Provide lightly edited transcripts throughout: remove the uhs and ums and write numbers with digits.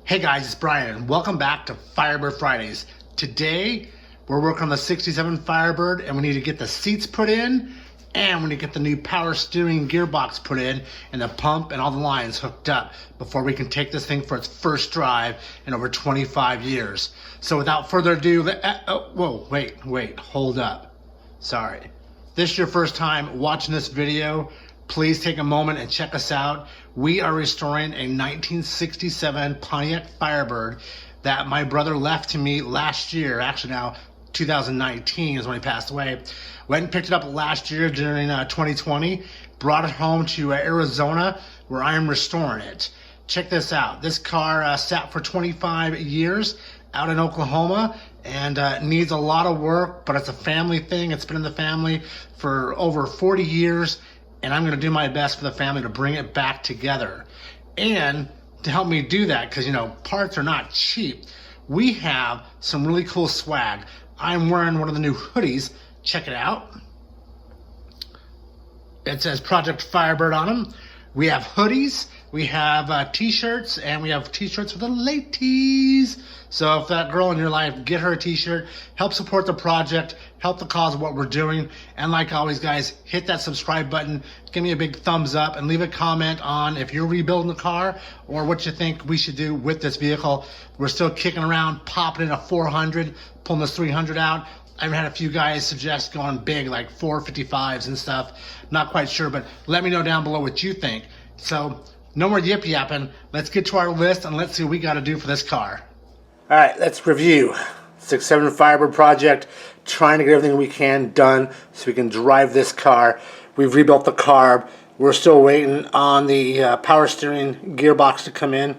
Hey guys, it's Brian and welcome back to Firebird Fridays. Today we're working on the 67 Firebird and we need to get the seats put in and we need to get the new power steering gearbox put in and the pump and all the lines hooked up before we can take this thing for its first drive in over 25 years. So without further ado, hold up. Sorry. If this is your first time watching this video, please take a moment and check us out. We are restoring a 1967 Pontiac Firebird that my brother left to me last year. Actually now 2019 is when he passed away. Went and picked it up last year during 2020. Brought it home to Arizona where I am restoring it. Check this out. This car sat for 25 years out in Oklahoma and needs a lot of work, but it's a family thing. It's been in the family for over 40 years. And I'm going to do my best for the family to bring it back together. And to help me do that, because, you know, parts are not cheap, we have some really cool swag. I'm wearing one of the new hoodies. Check it out. It says Project Firebird on them. We have hoodies, we have t-shirts, and we have t-shirts for the ladies. So if that girl in your life, get her a t-shirt, help support the project, help the cause of what we're doing. And like always, guys, hit that subscribe button, give me a big thumbs up, and leave a comment on if you're rebuilding the car or what you think we should do with this vehicle. We're still kicking around, popping in a 400, pulling this 300 out. I've had a few guys suggest going big, like 455s and stuff. Not quite sure, but let me know down below what you think. So, no more yip yapping. Let's get to our list and let's see what we got to do for this car. All right, let's review. 67 Firebird project, trying to get everything we can done so we can drive this car. We've rebuilt the carb. We're still waiting on the power steering gearbox to come in.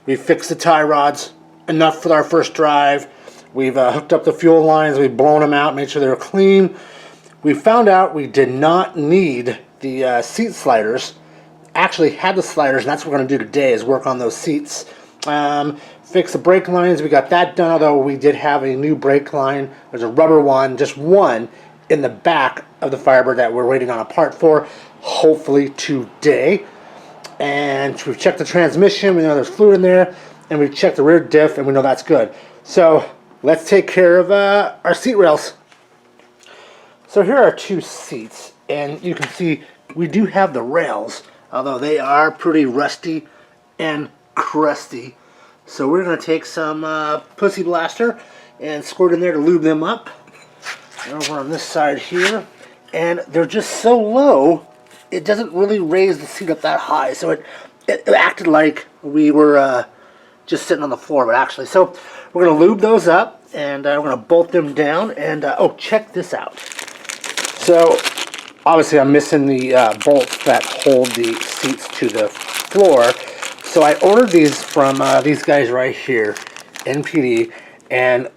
We fixed the tie rods, enough for our first drive. We've hooked up the fuel lines, we've blown them out, made sure they're clean. We found out we did not need the seat sliders. Actually had the sliders, and that's what we're going to do today, is work on those seats. Fix the brake lines, we got that done, although we did have a new brake line. There's a rubber one, just one, in the back of the Firebird that we're waiting on a part for, hopefully today. And we've checked the transmission, we know there's fluid in there, and we've checked the rear diff, and we know that's good. So, let's take care of our seat rails. So here are two seats, and you can see we do have the rails, although they are pretty rusty and crusty. So we're going to take some Pussy Blaster and squirt in there to lube them up. And over on this side here, and they're just so low, it doesn't really raise the seat up that high. So it acted like we were just sitting on the floor, but actually. So we're going to lube those up, and we're going to bolt them down. And oh, check this out. So obviously I'm missing the bolts that hold the seats to the floor. So I ordered these from these guys right here, NPD, and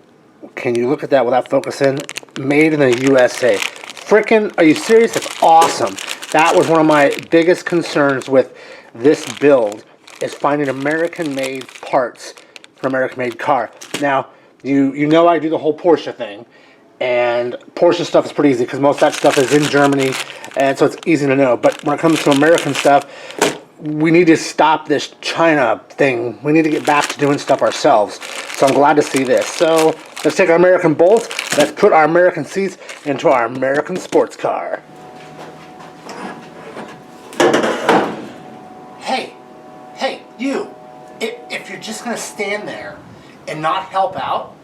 can you look at that without focusing? Made in the USA. Frickin', are you serious? That's awesome. That was one of my biggest concerns with this build, is finding American-made parts for American-made car. Now, you know I do the whole Porsche thing, and Porsche stuff is pretty easy because most of that stuff is in Germany, and so it's easy to know. But when it comes to American stuff, we need to stop this China thing. We need to get back to doing stuff ourselves. So I'm glad to see this. So let's take our American bolts. Let's put our American seats into our American sports car. Hey, you. If you're just going to stand there and not help out,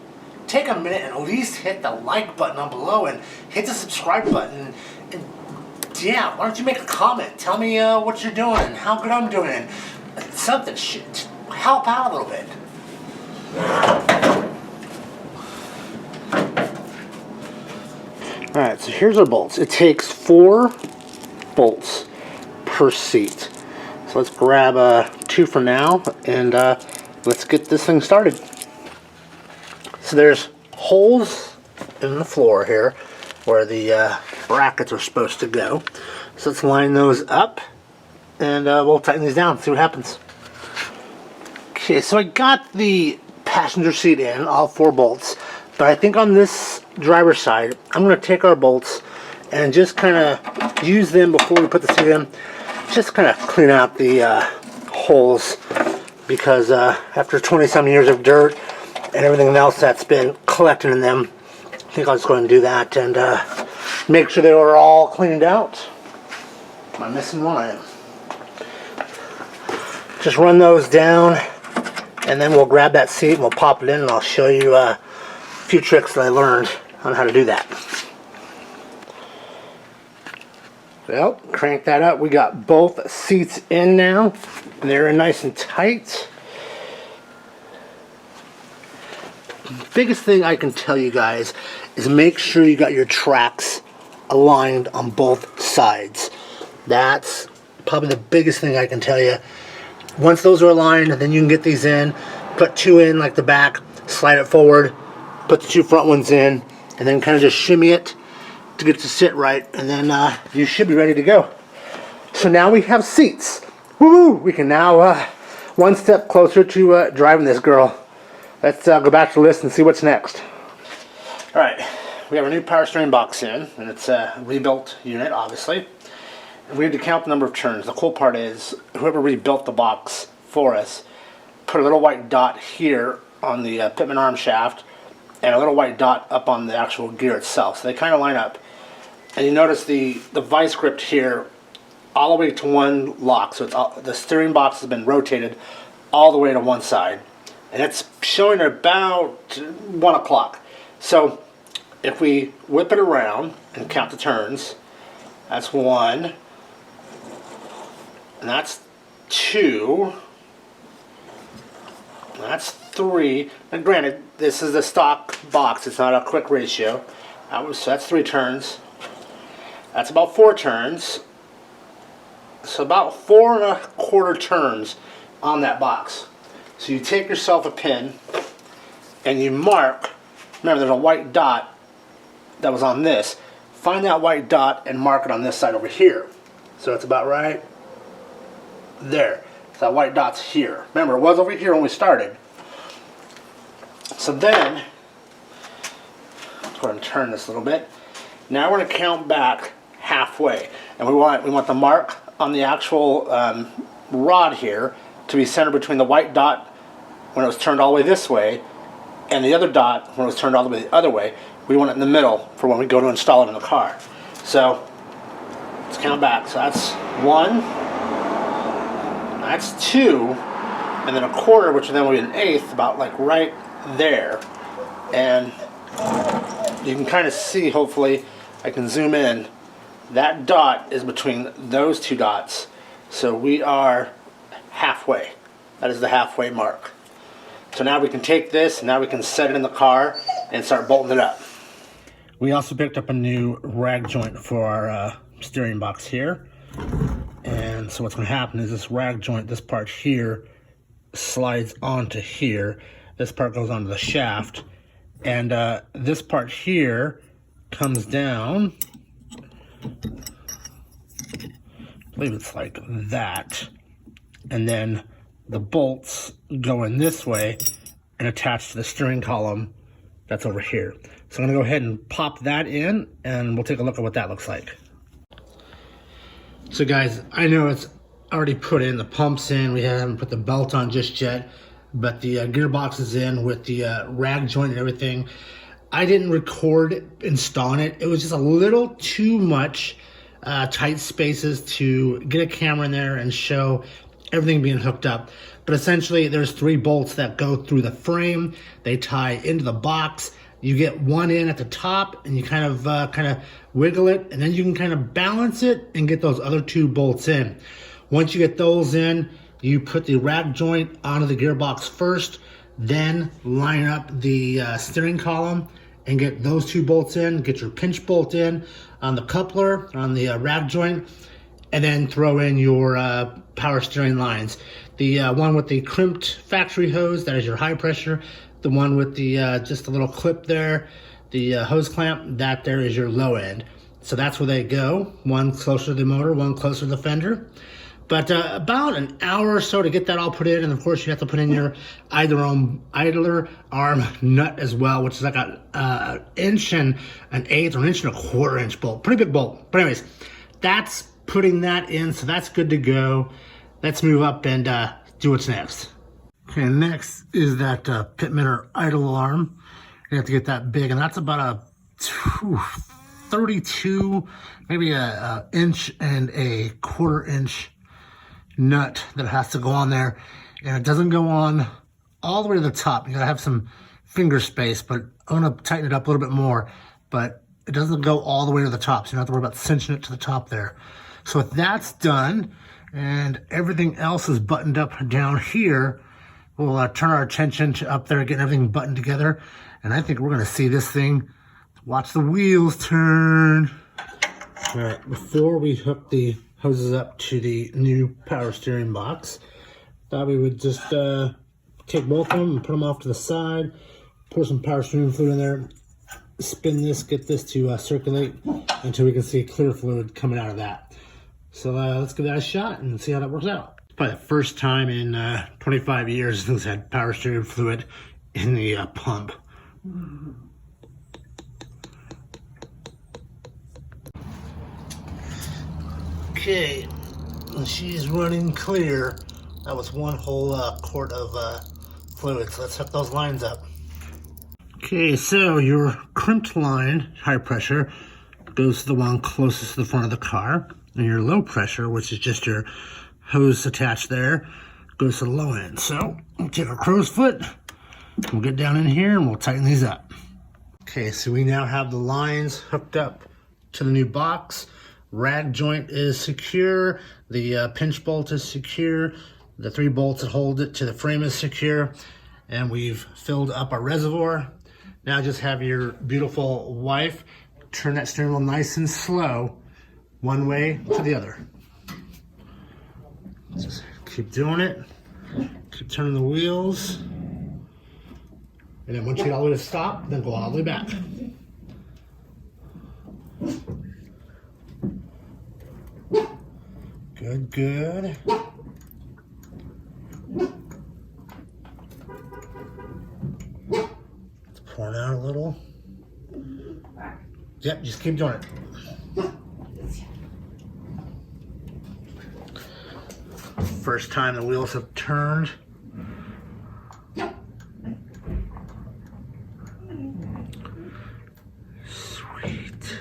take a minute and at least hit the like button down below and hit the subscribe button. And yeah, why don't you make a comment? Tell me what you're doing and how good I'm doing and something. Shit, help out a little bit. Alright, so here's our bolts. It takes 4 bolts per seat. So let's grab 2 for now and let's get this thing started. So there's holes in the floor here where the brackets are supposed to go. So let's line those up and we'll tighten these down, see what happens. Okay, so I got the passenger seat in, all 4 bolts, but I think on this driver's side, I'm going to take our bolts and just kind of use them before we put the seat in, just kind of clean out the holes because after 20-some years of dirt and everything else that's been collected in them, I think I'll just go ahead and do that and make sure they were all cleaned out. Am I missing one? I am. Just run those down, and then we'll grab that seat and we'll pop it in, and I'll show you a few tricks that I learned on how to do that. Well, crank that up. We got both seats in now, and they're in nice and tight. The biggest thing I can tell you guys is make sure you got your tracks aligned on both sides. That's probably the biggest thing I can tell you. Once those are aligned, then you can get these in, put two in like the back, slide it forward, put the two front ones in, and then kind of just shimmy it to get it to sit right, and then you should be ready to go. So now we have seats. Woo! We can now one step closer to driving this girl. Let's go back to the list and see what's next. All right, we have a new power steering box in, and it's a rebuilt unit, obviously. And we need to count the number of turns. The cool part is whoever rebuilt the box for us put a little white dot here on the Pitman arm shaft and a little white dot up on the actual gear itself. So they kind of line up. And you notice the vice grip here all the way to one lock. So it's the steering box has been rotated all the way to one side. And it's showing about 1 o'clock. So if we whip it around and count the turns, that's 1, and that's 2, and that's 3. And granted, this is the stock box, it's not a quick ratio. So that's 3 turns. That's about 4 turns. So about 4 1/4 turns on that box. So you take yourself a pin and you mark. Remember, there's a white dot that was on this. Find that white dot and mark it on this side over here. So it's about right there. So that white dot's here. Remember, it was over here when we started. So then, let's go ahead and turn this a little bit. Now we're going to count back halfway, and we want the mark on the actual rod here to be centered between the white dot when it was turned all the way this way and the other dot when it was turned all the way the other way. We want it in the middle for when we go to install it in the car. So let's count back. So that's 1, that's 2, and then 1/4, which then will be 1/8, about like right there. And you can kind of see, hopefully I can zoom in, that dot is between those 2 dots. So we are halfway. That is the halfway mark. So now we can take this, and now we can set it in the car and start bolting it up. We also picked up a new rag joint for our steering box here. And so what's going to happen is this rag joint, this part here, slides onto here. This part goes onto the shaft. And this part here comes down. I believe it's like that. And then the bolts go in this way and attach to the steering column that's over here. So I'm going to go ahead and pop that in, and we'll take a look at what that looks like. So guys, I know it's already put in, the pump's in, we haven't put the belt on just yet, but the gearbox is in with the rag joint and everything. I didn't record installing it. It was just a little too much tight spaces to get a camera in there and show everything being hooked up. But essentially there's 3 bolts that go through the frame. They tie into the box. You get one in at the top, and you kind of wiggle it, and then you can kind of balance it and get those other 2 bolts in. Once you get those in, you put the rag joint onto the gearbox first, then line up the steering column and get those 2 bolts in. Get your pinch bolt in on the coupler, on the rag joint, and then throw in your power steering lines. The one with the crimped factory hose, that is your high pressure. The one with the just a little clip there, the hose clamp, that there is your low end. So that's where they go. One closer to the motor, one closer to the fender. But about an hour or so to get that all put in, and of course you have to put in your idler arm nut as well, which is like an inch and an eighth or an inch and a quarter inch bolt. Pretty big bolt. But anyways, that's putting that in, so that's good to go. Let's move up and do what's next. Okay, next is that pitman or idle alarm. You have to get that big, and that's about a 32, maybe a inch and a quarter-inch nut that has to go on there, and it doesn't go on all the way to the top. You gotta have some finger space, but I'm gonna tighten it up a little bit more, but it doesn't go all the way to the top, so you don't have to worry about cinching it to the top there. So if that's done and everything else is buttoned up down here, we'll turn our attention to up there, getting everything buttoned together, and I think we're gonna see this thing. Watch the wheels turn. All right, before we hook the hoses up to the new power steering box, thought we would just take both of them and put them off to the side, pour some power steering fluid in there, spin this, get this to circulate until we can see clear fluid coming out of that. So let's give that a shot and see how that works out. It's probably the first time in 25 years since had power steering fluid in the pump. Okay, and she's running clear. That was one whole quart of fluid, so let's hook those lines up. Okay, so your crimped line, high pressure, goes to the one closest to the front of the car, and your low pressure, which is just your hose attached there, goes to the low end. So we'll take our crow's foot, we'll get down in here and we'll tighten these up. Okay, so we now have the lines hooked up to the new box. Rag joint is secure, the pinch bolt is secure, the 3 bolts that hold it to the frame is secure, and we've filled up our reservoir. Now just have your beautiful wife turn that steering wheel nice and slow, one way to the other. Just keep doing it, keep turning the wheels, and then once you get all the way to stop, then go all the way back. Good, good. It's pouring out a little. Yep, just keep doing it. First time the wheels have turned. Sweet.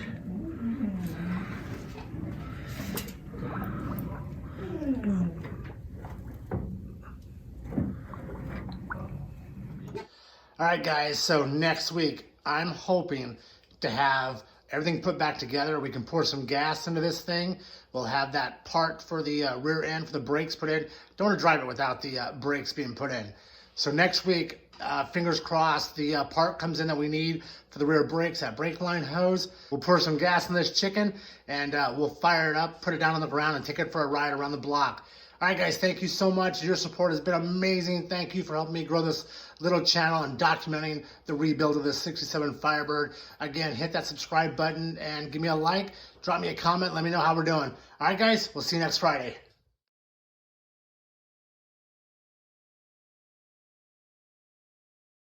All right, guys, so next week, I'm hoping to have everything put back together. We can pour some gas into this thing. We'll have that part for the rear end for the brakes put in. Don't want to drive it without the brakes being put in. So next week, fingers crossed, the part comes in that we need for the rear brakes, that brake line hose. We'll pour some gas in this chicken, and we'll fire it up, put it down on the ground, and take it for a ride around the block. All right, guys, thank you so much. Your support has been amazing. Thank you for helping me grow this little channel and documenting the rebuild of this 67 Firebird. Again, hit that subscribe button and give me a like. Drop me a comment. Let me know how we're doing. All right, guys, we'll see you next Friday.